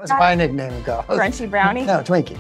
That's my nickname, goes. Crunchy brownie? No, Twinkie.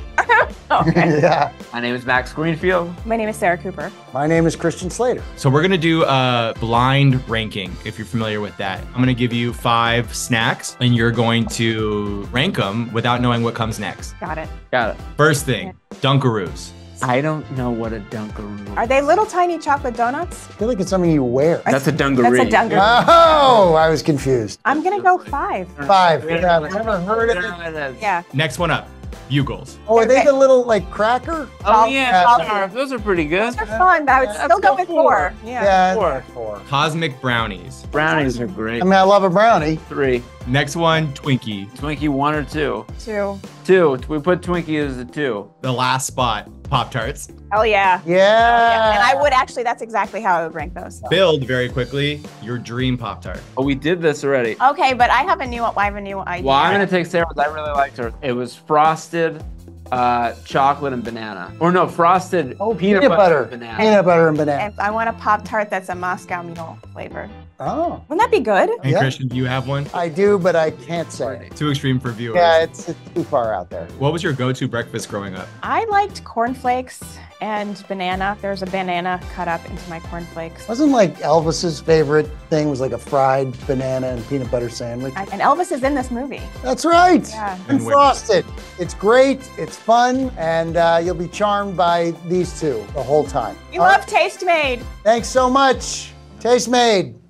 Okay. Yeah. My name is Max Greenfield. My name is Sarah Cooper. My name is Christian Slater. So we're gonna do a blind ranking, if you're familiar with that. I'm gonna give you 5 snacks and you're going to rank them without knowing what comes next. Got it. Got it. First thing, Dunkaroos. I don't know what a Dunkaroo is. Are they little tiny chocolate donuts? I feel like it's something you wear. That's a Dungaree. That's a Dungaree. Oh, I was confused. I'm gonna go 5. 5. Yeah, I've never heard of it. Yeah. Next one up, Bugles. Oh, are they the little, like, cracker? Oh, yeah. I'll- Those are pretty good. Those are fun, but I would still go with 4. Yeah. Yeah, 4. Cosmic Brownies. Brownies are great. I mean, I love a brownie. 3. Next one, Twinkie. Twinkie 1 or 2? 2. 2. We put Twinkie as a 2. The last spot, Pop-Tarts. Hell yeah. Yeah. And I would actually, that's exactly how I would rank those. Build very quickly your dream Pop-Tart. Oh, we did this already. Okay, but I have a new idea. Well, I'm gonna take Sarah's. I really liked her. It was frosted, chocolate and banana. Or no, frosted peanut butter and banana. Peanut butter and banana. And I want a Pop-Tart that's a Moscow Mule flavor. Oh, Wouldn't that be good? And Yeah. Christian, do you have one? I do, but I can't say it. Too extreme for viewers. Yeah, it's too far out there. What was your go-to breakfast growing up? I liked cornflakes and banana. There's a banana cut up into my cornflakes. Wasn't like Elvis's favorite thing was like a fried banana and peanut butter sandwich? And Elvis is in this movie. That's right. Yeah. Unfrosted. It's great, it's fun, and you'll be charmed by these two the whole time. We love Tastemade. Thanks so much. Tastemade.